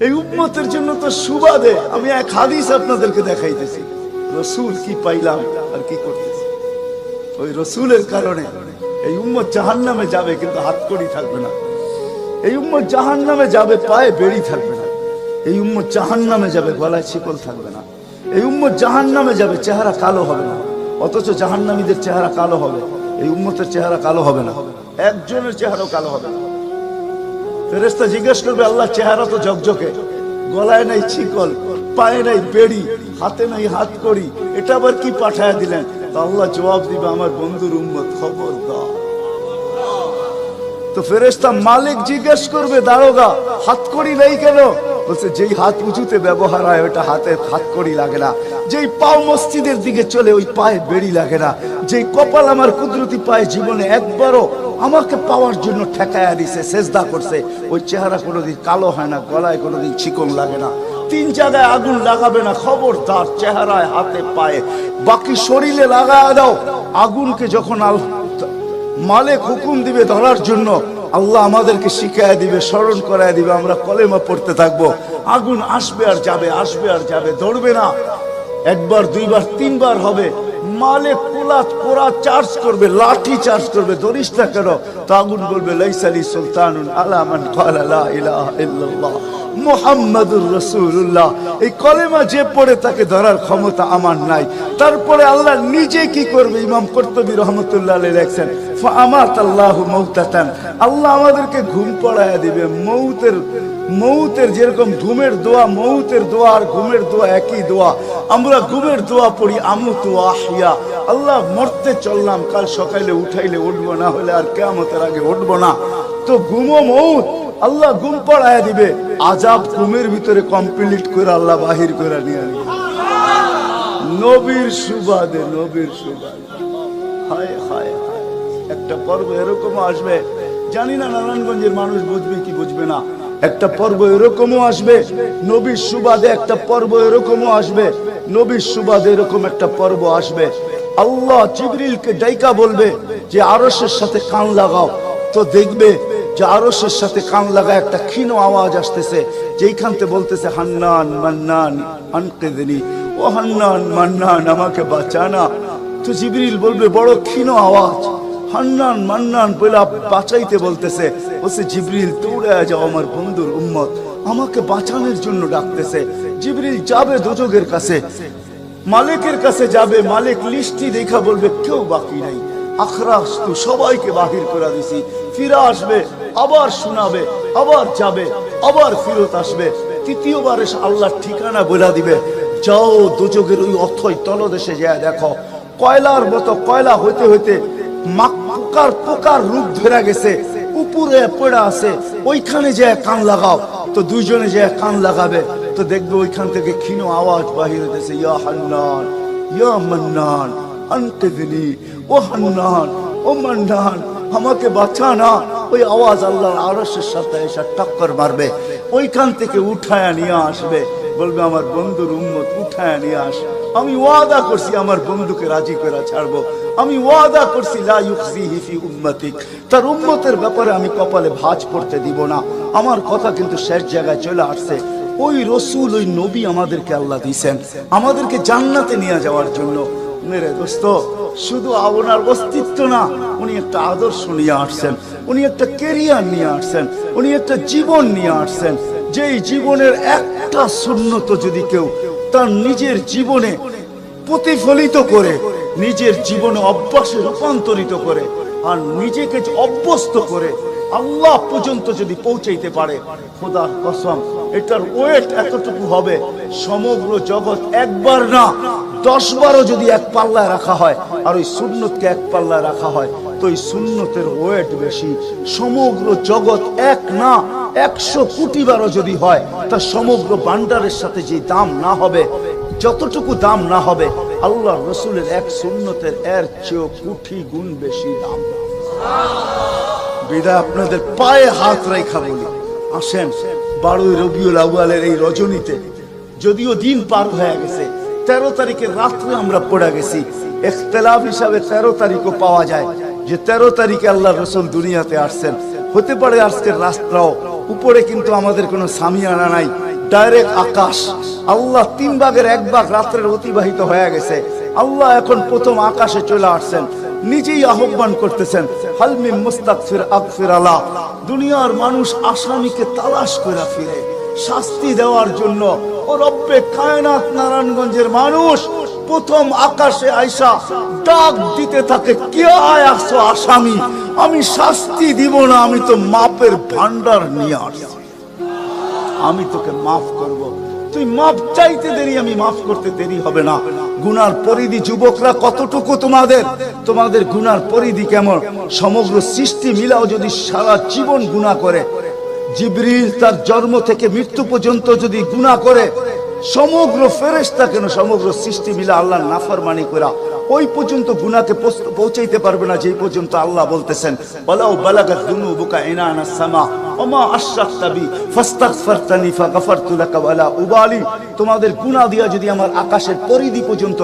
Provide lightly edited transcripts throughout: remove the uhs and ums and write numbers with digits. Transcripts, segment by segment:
এই উম্মতের জন্য তো সুবাদে আমি এক হাদিস আপনাদেরকে দেখাইতেছি, রসুল কি পাইলাম আর কি করতেছি। ওই রসুলের কারণে এই উম্মত জাহান্নামে যাবে, কিন্তু হাতকড়ি থাকবে না। এই উম্মত জাহান্নামে যাবে, পায়ে বেড়ি থাকবে না। এই উম্মত জাহান্নামে যাবে, গলায় শিকল থাকবে না। এই উম্মত জাহান্নামে যাবে, চেহারা কালো হবে না। অথচ জাহান্নামীদের চেহারা কালো হবে, এই উম্মতের চেহারা কালো হবে না। একজনের চেহারাও কালো হবে না। ফেরেশতা জিজ্ঞেস করবে, আল্লাহ চেহারা তো ঝকঝকে, গলায় নাই শিকল, পায়ে নাই বেড়ি, হাতে নাই হাতকড়ি, এটা আবার কি পাঠায় দিলেন? তো আল্লাহ জবাব দিবে, আমার বন্ধুর উম্মত, খবরদার। তো ফেরেশতা মালিক জিজ্ঞেস করবে, দারোগা হাতকড়ি নেই কেন? বলছে, যেই হাত উঁচুতে ব্যবহার হয় ওটা হাতে হাতকড়ি লাগে না। যেই পাও মসজিদের দিকে চলে ওই পায়ে বেড়ি লাগে না। যেই কপাল আমার কুদরতি পায়ে জীবনে একবারও আমাকে পাওয়ার জন্য ঠেকায়া দিছে, সেজদা করছে, ওই চেহারা কোনোদিন কালো হয় না, গলায় কোনোদিন চিকন লাগে না। 3 জায়গায় আগুন লাগাবে না, খবরদার। চেহারায়, হাতে, পায়ে, বাকি শরীরে লাগায়া দাও। আগুনকে যখন মালিক হুকুম দিবে ধরার জন্য, আল্লাহ আমাদেরকে শিখায় দিবে, স্মরণ করায় দিবে, আমরা কলেমা পড়তে থাকবো। আগুন আসবে আর যাবে, আসবে আর যাবে, ধরবে না। একবার, দুইবার, 3 বার হবে। মালিক কোরা চার্জ করবে, লাঠি চার্জ করবে, ধরিস না কেন? তো আগুন বলবে, লাইসালি সুলতানুন আলা মান ক্বালা লা ইলাহা ইল্লাল্লাহ মুহাম্মাদুর রাসূলুল্লাহ। এই কলেমা যে পড়ে তাকে ধরার ক্ষমতা আমার নাই। তারপরে আল্লাহ নিজে কি করবে? ইমাম কুরতুবী রাহমাতুল্লাহ আলাইহি লেখেন, ফাআমাতাল্লাহু মাউতাতান, আল্লাহ আমাদেরকে ঘুম পড়ায়া দিবে। মৌতের যেরকম ঘুমের দোয়া, মৌতের দোয়া আর ঘুমের দোয়া একই দোয়া। আমরা ঘুমের দোয়া পড়ি, আমুতু আহিয়া, আল্লাহ মরতে চললাম, কাল সকালে উঠাইলে উঠবো, না হলে আর কিয়ামতের আগে উঠবো না। তো ঘুমো মৌত, আল্লাহ ঘুম পড়ায়া দিবে। আযাব ঘুমের ভিতরে কমপ্লিট করে আল্লাহ বাহির করে নিয়ে আনবে। নবীর সুবাদে, নবীর সুবাদে। হায় হায় হায়, একটা পর্ব এরকমও আসবে, জানি না নারায়ণগঞ্জের মানুষ বুঝবে কি বুঝবে না। একটা পর্ব এরকমও আসবে নবীর সুবাদে, একটা পর্ব এরকমও আসবে নবীর সুবাদে, এরকম একটা পর্ব আসবে। আল্লাহ জিবরিলকে ডাইকা বলবে যে আরশের সাথে কান লাগাও। তো দেখবে যে আরশের সাথে কান লাগা একটা ক্ষীণ আওয়াজ আসতেছে, যেইখান থেকে বলতেছে, হান্নান মান্নান আনকিযনি, ও হান্নান মান্নান আমাকে বাঁচানা। তো জিবরিল বলবে, বড় ক্ষীণ আওয়াজ, হান্নান মান্নান বলে বাঁচাইতে বলতেছে। বলছে, জিবরিল দৌড়ে যাও, আমার বন্ধুর উম্মত আমাকে বাঁচানোর জন্য ডাকতেছে। জিবরিল যাবে দোজখের কাছে, মালিকের কাছে যাবে। মালিক লিস্টি দেখা বলবে, কেউ বাকি নাই, আখরাস তো সবাইকে বাহির করে দিছি। ফিরে আসবে, আবার শোনাবে, আবার যাবে, আবার ফিরত আসবে। তৃতীয়বার এসে আল্লাহর ঠিকানা বলে দিবে, যাও দোজখের ওই অথই তলদেশে যায় দেখো, কয়লার মতো কয়লা হইতে হইতে পোকার রূপ ধরে গেছে, উপরে পড়ে আছে, ওইখানে যে কান লাগাও। তো দুইজনে যে কান লাগাবে, তো দেখবে ওইখান থেকে ক্ষীণ আওয়াজ বাহির হইতেছে, ইয়া হান্নান ইয়া মান্নান আনকিযনি, ও হান্নান ও মান্নান আমাকে বাঁচানা। ওই আওয়াজ আল্লাহর আরশের সাথে এসে টক্কর মারবে, ওইখান থেকে উঠায়া নিয়ে আসবে। বলবে, আমার বন্ধুর উম্মত উঠায়া নিয়ে আস, আমি ওয়াদা করছি আমার বন্ধুকে রাজি করে ছাড়বো। আমি ওয়াদা করছি লা ইউখজিহি ফি উম্মতিক, তার উম্মতের ব্যাপারে আমি কপালে ভাঁজ পড়তে দিব না। আমার কথা কিন্তু শেষ জায়গায় চলে আসছে। ওই রসুল, ওই নবী আমাদেরকে আল্লাহ দিয়েছেন আমাদেরকে জান্নাতে নিয়ে যাওয়ার জন্য। মেরে দোস্ত, শুধু ওনার অস্তিত্ব না, উনি একটা আদর্শ নিয়ে আসছেন, উনি একটা ক্যারিয়ার নিয়ে আসছেন, উনি একটা জীবন নিয়ে আসছেন। যেই জীবনের একটা সুন্নত যদি কেউ তার নিজের জীবনে প্রতিফলিত করে, নিজের জীবনে অভ্যাসে রূপান্তরিত করে, আর নিজেকে অভ্যস্ত করে আল্লাহ পর্যন্ত যদি পৌঁছাইতে পারে, খোদার কসম এটার ওয়েট এতটুকু হবে, সমগ্র জগৎ একবার না 10 বারও যদি এক পাল্লায় রাখা হয়, আর ওই সুন্নতকে এক পাল্লায় রাখা হয়, তো এই সুন্নতের ওয়েট বেশি। সমগ্র জগৎ এক না 100 কোটি বারও যদি হয়, তা সমগ্র ভান্ডারের সাথে যে দাম না হবে, যতটুকু দাম না হবে, আল্লাহ রসুলের এক সুন্নতের এর চেয়েও কোটি গুণ বেশি দাম। বিদায় আপনাদের পায়ে হাত রেখা বলি, আসেন 12 রবিউল আউয়ালের এই রজনীতে, যদিও দিন পার হয়ে গেছে, 13 তারিখের রাত্রে আমরা পড়ে গেছি। ইখতিলাফ হিসাবে 13 তারিখও পাওয়া যায়, যে 13 তারিখে আল্লাহ রসুল দুনিয়াতে আসছেন। হতে পারে আজকের রাস্তাও উপরে কিন্তু আমাদের কোনো সামিয়ানা নাই, ডাইরেক্ট আকাশ। আল্লাহ 3 ভাগের 1 ভাগ রাত্রের অতিবাহিত হয়ে গেছে, আল্লাহ এখন প্রথম আকাশে চলে আসছেন, নিজেই আহ্বান করতেছেন, হাল মিন মুস্তাগফির আগফির আলা। দুনিয়ার মানুষ আসামিকে তালাশ করে ফিরে শাস্তি দেওয়ার জন্য, ও রব্বে কায়নাত নারায়ণগঞ্জের মানুষ প্রথম আকাশে আইসা ডাক দিতে থাকে, কে আসছো আসামি, আমি শাস্তি দিব না, আমি তো মাপের ভান্ডার নিয়ে আসছি, আমি তোকে মাফ করব, তুই মাফ চাইতে দেরি, আমি মাফ করতে দেরি হবে না। গুনার পরিধি যুবকরা কতটুকু তোমাদের গুনার পরিধি কেমন? সমগ্র সৃষ্টি মিলাও যদি সারা জীবন গুনাহ করে, জিবরিল তার জন্ম থেকে মৃত্যু পর্যন্ত যদি গুনাহ করে, সমগ্র ফেরেশতা কেন সমগ্র সৃষ্টি মিলা আল্লাহর নাফরমানি করা ওই পর্যন্ত গুনাহকে পৌঁছাইতে পারবে না, যেই পর্যন্ত আল্লাহ বলতেছেন ওয়ালাউ বালাগাত যুনুবুকা ইনানাস সামা ওমা আশরাকতা বি ফাস্তাগফারতানি ফাগফারতু লাকা ওয়ালা উবালি। তোমাদের গুনাহ দিয়া যদি আমার আকাশের পরিধি পর্যন্ত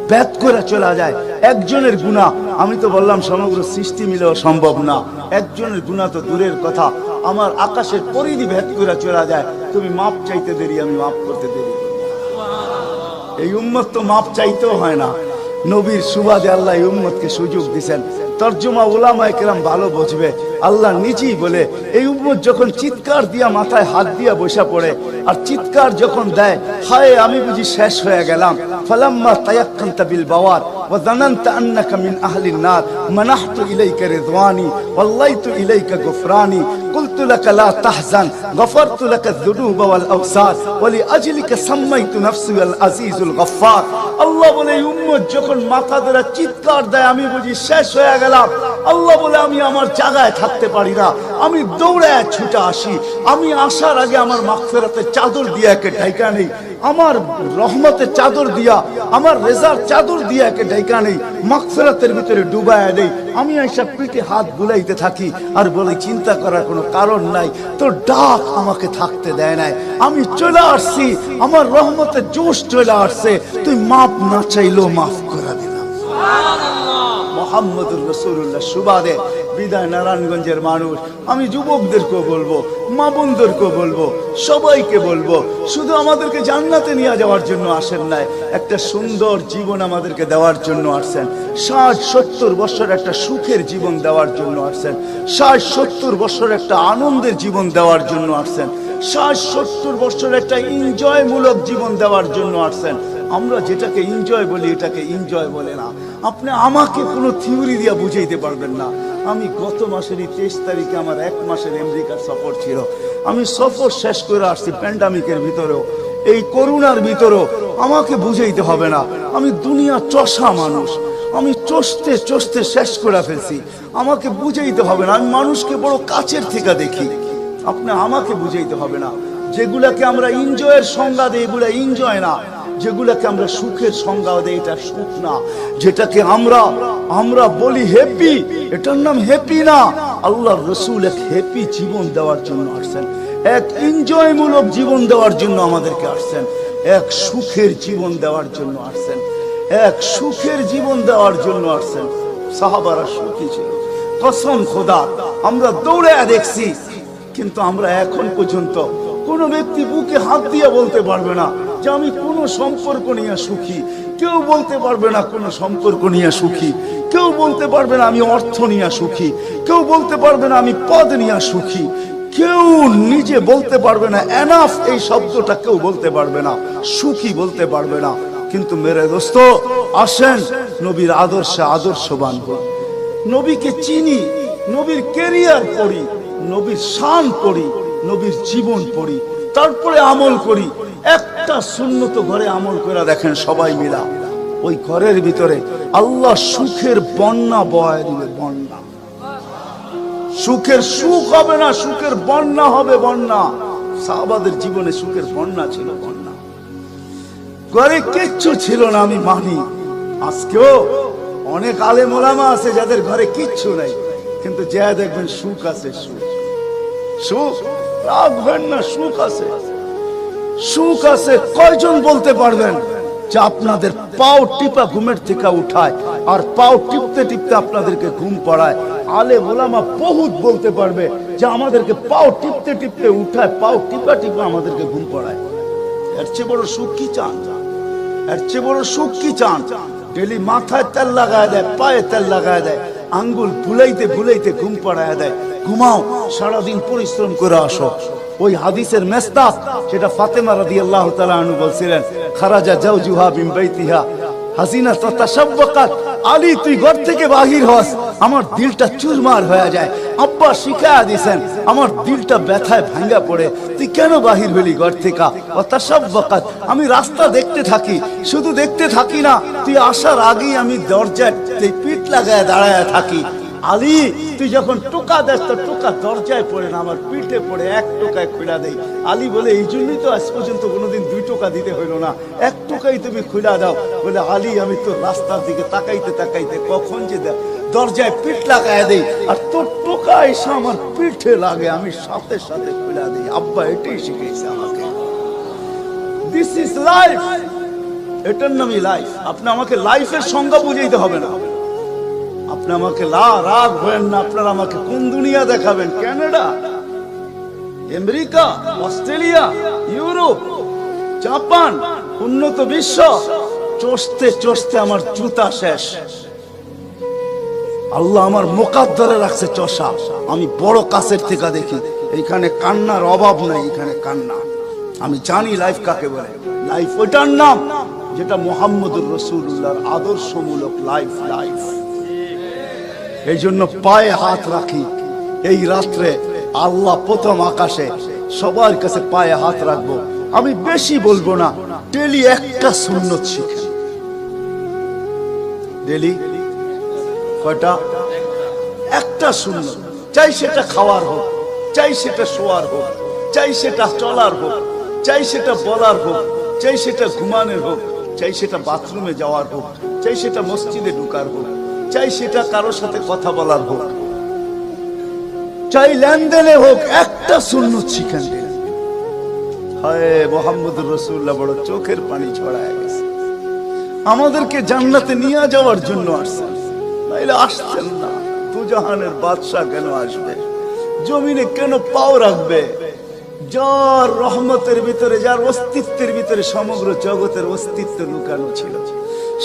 ভেদ করে চলা যায়, একজনের গুনাহ, আমি তো বললাম সমগ্র সৃষ্টি মিলেও সম্ভব না, একজনের গুনাহ তো দূরের কথা, আমার আকাশের পরিধি ভেদ করে চলা যায়, তুমি মাপ চাইতে দেরি, আমি মাপ করতে দেরি। এই উম্মত তো মাপ চাইতেও হয় না, নবীর সুবাদে আল্লাহ এই উম্মতকে সুযোগ দিয়েছেন। তরজমা উলামায়ে কেরাম ভালো বুঝবে, আল্লাহ নিজেই বলে এই উম্মত যখন চিৎকার দিয়া মাথায় হাত দিয়া বসা পড়ে আর চিৎকার যখন দেয়, হায় আমি বুঝি শেষ হয়ে গেলাম, ফালাম্মা তায়াক্কানতা বিল বাওয়ার ওয়া যানানতা আন্নাকা মিন আহলিন নার মানাহতু ইলাইকা রিদওয়ানি ওয়াল্লাইতু ইলাইকা গুফরানি কুলতু লাকা লা তাহজান গফারতু লাকা যুনুবা ওয়াল আওসার ওয়া লিআজলিকা সাম্মাইতু নাফসি আল আজিজুল গফফার। আল্লাহ বলে এই উম্মত যখন মাথা ধরে চিৎকার দেয়, আমি বুঝি শেষ হয়ে গেলাম, আল্লাহ বলে আমি আমার জায়গায় থাকতে পারি না, আমি দৌড়ায় ছুটে আসি, আমি আসার আগে আমার মাগফিরাতের চাদর দিয়া একে ঢাকা নেই, আমার রহমতের চাদর দিয়া, আমার রেজার চাদর দিয়া একে ঢাকা নেই, মাগফিরাতের ভিতরে ডুবায়া নেই, আমি আইসা পিঠে হাত বুলাইতে থাকি আর বলে চিন্তা করার কোনো কারণ নাই, তোর ডাক আমাকে থাকতে দেয় নাই, আমি চলে আসছি, আমার রহমতের জোশ চলে আসছে, তুই মাপ না চাইলেও মাফ করে দিলাম। মুহাম্মদুর রাসূলুল্লাহ সুবাদে বিদায় নারায়ণগঞ্জের মানুষ, আমি যুবকদেরকেও বলবো, মা বোনদেরকেও বলবো, সবাইকে বলবো, শুধু আমাদেরকে জান্নাতে নিয়ে যাওয়ার জন্য আসেন নাই, একটা সুন্দর জীবন আমাদেরকে দেওয়ার জন্য আসছেন, 60-70 বছর একটা সুখের জীবন দেওয়ার জন্য আসছেন, 60-70 বছর একটা আনন্দের জীবন দেওয়ার জন্য আসছেন, 60-70 বছর একটা এনজয়মূলক জীবন দেওয়ার জন্য আসছেন। আমরা যেটাকে এনজয় বলি এটাকে এনজয় বলে না। আপনি আমাকে কোনো থিওরি দিয়া বুঝাইতে পারবেন না। আমি গত মাসেরই 23 তারিখে আমার 1 মাসের আমেরিকার সফর ছিল, আমি সফর শেষ করে আসছি প্যান্ডামিকের ভিতরেও, এই করোনার ভিতরেও, আমাকে বুঝাইতে হবে না, আমি দুনিয়া চষা মানুষ, আমি চষতে চষতে শেষ করে ফেলছি, আমাকে বুঝাইতে হবে না, আমি মানুষকে বড় কাছের থেকে দেখি, আপনি আমাকে বুঝাইতে হবে না। যেগুলাকে আমরা এনজয়ের সংজ্ঞা দিই এগুলা এনজয় না, যেগুলাকে আমরা সুখের সংজ্ঞা দেই এটা সুখ না, যেটাকে আমরা বলি হ্যাপি, এটার নাম হ্যাপি না। আল্লাহর রাসূল এক হ্যাপি জীবন দেওয়ার জন্য আসছেন, এক এনজয়মূলক জীবন দেওয়ার জন্য আমাদেরকে আসছেন, এক সুখের জীবন দেওয়ার জন্য আসছেন, এক সুখের জীবন দেওয়ার জন্য আসছেন। সাহাবারা সুখী ছিল, কসম খোদা, আমরা দৌড়ে দেখছি, কিন্তু আমরা এখন পর্যন্ত কোন ব্যক্তি বুকে হাত দিয়ে বলতে পারবে না যে আমি কোন সম্পর্ক নিয়ে সুখী, কেউ বলতে পারবে না কোন সম্পর্ক নিয়ে সুখী, কেউ বলতে পারবে না আমি অর্থ নিয়ে সুখী, কেউ বলতে পারবে না আমি পদ নিয়ে সুখী, কেউ নিজে বলতে পারবে না এনাফ এই শব্দটা কেউ বলতে পারবে না, সুখী বলতে পারবে না। কিন্তু মেরে দোস্ত আসেন নবীর আদর্শে আদর্শবান হই, নবীকে চিনি, নবীর ক্যারিয়ার পড়ি, নবীর শান পড়ি, নবীর জীবন পড়ি, তারপরে আমল করি। একটা সুন্নত ঘরে আমল করে দেখেন সবাই মিলা, ওই ঘরের ভিতরে আল্লাহ সুখের বন্যা বয়ে দিবে, বন্যা, সুখের সুখ হবে না, সুখের বন্যা হবে, বন্যা। সাহাবাদের জীবনে সুখের বন্যা ছিল, বন্যা, ঘরে কিচ্ছু ছিল না, আমি মানি। আজকেও অনেক আলেম ওলামা আছে যাদের ঘরে কিচ্ছু নাই, কিন্তু যা দেখবেন সুখ আছে, সুখ, সুখ রাখবেন না, সুখ আছে, সুখ আছে। কয়জন বলতে পারবেন যে আপনাদের পাও টিপা ঘুমের থেকে উঠায় আর পাও টিপতে টিপতে আপনাদেরকে ঘুম পড়ায়? আলেম ওলামা বহুত বলতে পারবে যে আমাদেরকে পাও টিপতে টিপতে উঠায়, পাও টিপা টিপা আমাদেরকে ঘুম পড়ায়। এর চেয়ে বড় সুখ কি চান? এর চেয়ে বড় সুখ কি চান? ডেলি মাথায় তেল লাগায় দেয়, পায়ে তেল লাগায় দেয়, আঙ্গুল ভুলাইতে ভুলাইতে ঘুম পড়ায় দেয়। ঘুমাও, সারাদিন পরিশ্রম করে আসো। ওই হাদিসের মেস্তাক সেটা ফাতেমা রাদিয়াল্লাহু তাআলা আনহা বলছিলেন, খারাজা জাওজুহা মিন বাইতিহা হাসিনা তাতাশাব্বাকাত। আলী তুই ঘর থেকে বাহির হস, আমার দিলটা চুরমার হয়ে যায়। আব্বা শিখায়া দিয়েছেন, আমার দিলটা ব্যথায় ভাঙ্গা পড়ে। তুই কেন বাহির হলি ঘর থেকে? তাতাশাব্বাকাত, আমি রাস্তা দেখতে থাকি, শুধু দেখতে থাকি না, তুই আসার আগেই আমি দরজায় পিঠ লাগায় দাঁড়ায় থাকি। আলী তুই যখন টোকা দেস তো টোকা দরজায় পড়ে না, আমার পিঠে পড়ে, এক টোকায় খুলা দেই। আলী বলে এই জন্যই তো আজ পর্যন্ত কোনোদিন 2 টোকা দিতে হইল না, 1 টোকাই তুমি খুলা দাও। বলে আলী আমি তো রাস্তার দিকে তাকাইতে তাকাইতে কখন যে দরজায় পিঠ লাগায় দেই, আর তোর টোকা এসে আমার পিঠে লাগে, আমি সাথে সাথে খুলা দিই। আব্বা এটাই শিখেছে আমাকে। দিস ইজ লাইফ, এটার নামই লাইফ। আপনি আমাকে লাইফের সংজ্ঞা বুঝাইতে হবে না। আপনি আমাকে রাগ হবেন না, আপনারা আমাকে কোন দুনিয়া দেখাবেন? Canada, America, Australia, Europe, Japan, উন্নত বিশ্ব, চষতে চষতে আমার জুতা শেষ। আল্লাহ আমার মোকাদ্দরে রাখছে চষা। আমি বড় কাছের থেকে দেখি, এইখানে কান্নার অভাব নাই, এখানে কান্না। আমি জানি লাইফ কাকে বলে। লাইফ ওইটার নাম যেটা মুহাম্মদুর রাসূলুল্লাহর আদর্শমূলক লাইফ। লাইফ এই জন্য পায়ে হাত রাখি। এই রাত্রে আল্লাহ প্রথম আকাশে সবার কাছে পায়ে হাত রাখবো। আমি বেশি বলবো না, ডেলি একটা সুন্নত শিখেন। ডেলি কয়টা? একটা সুন্নত। চাই সেটা খাওয়ার হোক, চাই সেটা শোয়ার হোক, চাই সেটা চলার হোক, চাই সেটা বলার হোক, চাই সেটা ঘুমানোর হোক, চাই সেটা বাথরুমে যাওয়ার হোক, চাই সেটা মসজিদে ঢুকার হোক, চাই সেটা কারোর সাথে কথা বলার হোক, চাই লেনদেনে হোক, একটা সুন্নত শিখেন। হায় মুহাম্মদুর রাসূলুল্লাহ বড় চোখের পানি ছড়ায় গেছে। আমাদেরকে জান্নাতে নিয়ে যাওয়ার জন্য আসছেন, নাইলে আসছেন না। দুজাহানের বাদশা কেন আসবে? জমিনে কেন পাও রাখবে? যার রহমতের ভিতরে, যার অস্তিত্বের ভিতরে সমগ্র জগতের অস্তিত্ব লুকানো ছিল।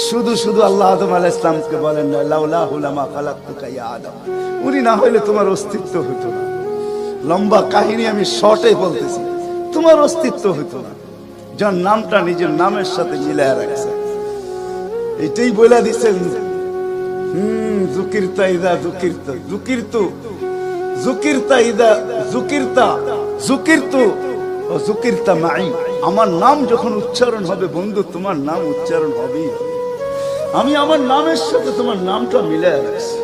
শুধু শুধু আল্লাহ আদম আলাইহিস সালামকে বলেন না, লাউলাহু লামা খালাকতুকা ইয়া আদম। উনি না হইলে তোমার অস্তিত্ব হতো না। লম্বা কাহিনী আমি শর্টে বলতেছি, তোমার অস্তিত্ব হতো না। যার নামটা নিজের নামের সাথে মিলায় রাখছে, এটাই বলে দিচ্ছেন। যুকিরতা ইদা যুকিরতা, যুকিরতু যুকিরতা ইদা যুকিরতা, যুকিরতু ও যুকিরতা মাই। আমার নাম যখন উচ্চারণ হবে বন্ধু, তোমার নাম উচ্চারণ হবেই। আমি আমার নামের সাথে তোমার নামটা মিলে রাখছি।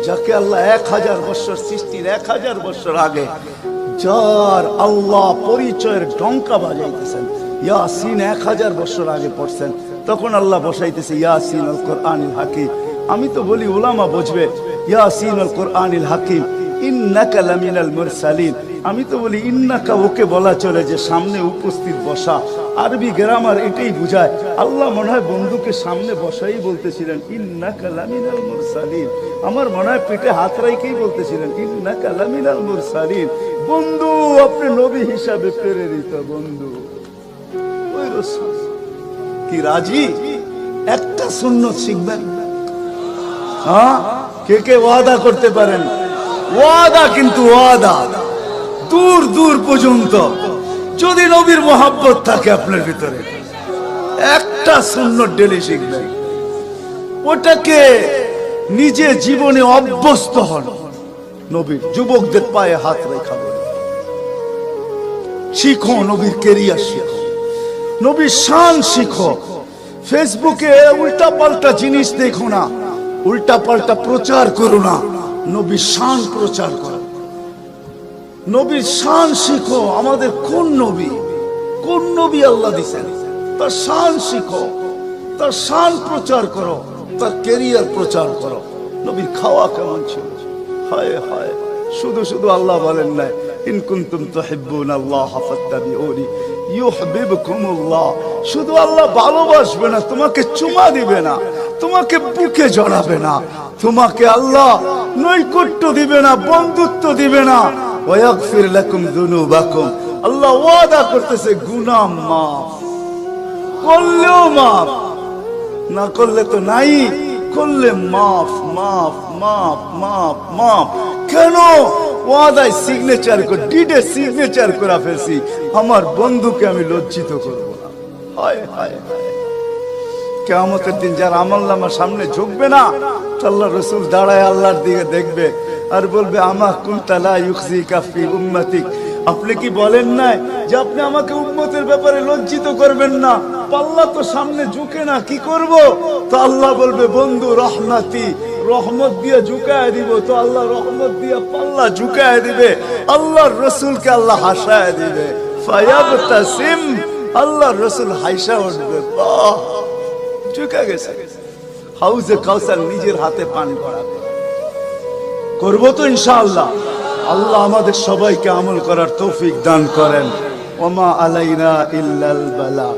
যাকে আল্লাহ 1000 বছর সৃষ্টির 1000 বছর আগে, যার আল্লাহ পরিচয়ের ডঙ্কা বাজাইতেছেন, ইয়াসিন 1000 বছর আগে পড়ছেন, তখন আল্লাহ বসাইতেছে ইয়াসিন আল কোরআনিল হাকিম। আমি তো বলি ওলামা বুঝবে, ইয়াসিন আল কোরআনিল হাকিম ইন্নাকা লামিনাল মুরসালিন। আমি তো বলি ইন্নাকা ওকে বলা চলে যে সামনে উপস্থিত বসা। আরবি গ্রামার এটাই বুঝায়। আল্লাহ মনে হয় বন্ধুকে সামনে বসাই বলতেছিলেন ইন্নাকা লামিনাল মুরসালিন। আমার মনে হয় পেটে হাত রাইকেই বলতেছিলেন ইন্নাকা লামিনাল মুরসালিন। বন্ধু আপনি নবী হিসাবে প্রেরিত বন্ধু। ওই রাসূল কি রাজি? একটা সুন্নত শিখবেন। হ্যাঁ, কে কে ওয়াদা করতে পারেন? ওয়াদা, কিন্তু ওয়াদা দূর দূর পর্যন্ত। যদি নবীর মোহাব্বত থাকে আপনার ভিতরে, একটা সুন্নত ডেলি শিখবেন। ওটাকে নিজে জীবনে অভ্যস্ত হন। নবীর যুবকদের পায়ে হাত রেখা বলে শিখো, নবীর কেরিয়ার শিখো, নবীর শান শিখো। ফেসবুকে উল্টা পাল্টা জিনিস দেখো না, উল্টা পাল্টা প্রচার করো না, নবীর শান প্রচার করো। নবীর শান শিখো। আমাদের কোন নবী, কোন নবী আল্লাহ দিয়েছেন, তার শান শিখো, তার শান প্রচার করো, তার ক্যারিয়ার প্রচার করো। নবীর খাওয়া কেমন ছিল? হায় হায়, শুধু শুধু আল্লাহ বলেন না ইন কুনতুম তুহিব্বুনাল্লাহ ফাত্তাবিউনি ইউহিব্বুকুমুল্লাহ। শুধু আল্লাহ ভালোবাসবে না, তোমাকে চুমা দিবে না, তোমাকে বুকে জড়াবে না, তোমাকে আল্লাহ নৈকট্য দিবে না, বন্ধুত্ব দিবে না। ওয়াগফির লাকুম যুনুবাকুম, আল্লাহ ওয়াদা করতেছে গুনাহ মাফ করলেও মাফ, না করলে তো নাই, করলে মাফ মাফ মাফ মাফ মাফ। কেন? ওয়াদায় সিগনেচার করে, ডিডে সিগনেচার করে ফেলছি, আমার বন্ধুকে আমি লজ্জিত করব না। হায় হায় হায়, কিয়ামতের দিন যার আমলনামার সামনে ঝুঁকবে না, আল্লাহ রাসূল দাঁড়ায় আল্লাহর দিকে দেখবে আর বলবে আমা কুনতা লা ইউখজিকা ফি উম্মতিক, আপনি কি বলেন নাই যে আপনি আমাকে উম্মতের ব্যাপারে লজ্জিত করবেন না? পাল্লা তো সামনে ঝুঁকে না, কি করব? তো আল্লাহ বলবে বন্ধু রহমতি, রহমত দিয়ে ঝুঁকায় দিব। তো আল্লাহ রহমত দিয়ে পাল্লা ঝুঁকায় দিবে, আল্লাহর রাসূলকে আল্লাহ হাসায় দিবে। ফায়াবতাসিম, আল্লাহর রাসূল হাসা উঠবে, বাহ ঝুঁকে গেছে। হাউজে কাউসার নিজের হাতে পান করাবে, করবো তো ইনশাআল্লাহ। আল্লাহ আমাদের সবাইকে আমল করার তৌফিক দান করেন। ওমা আলাইনা ইল্লাল বালা।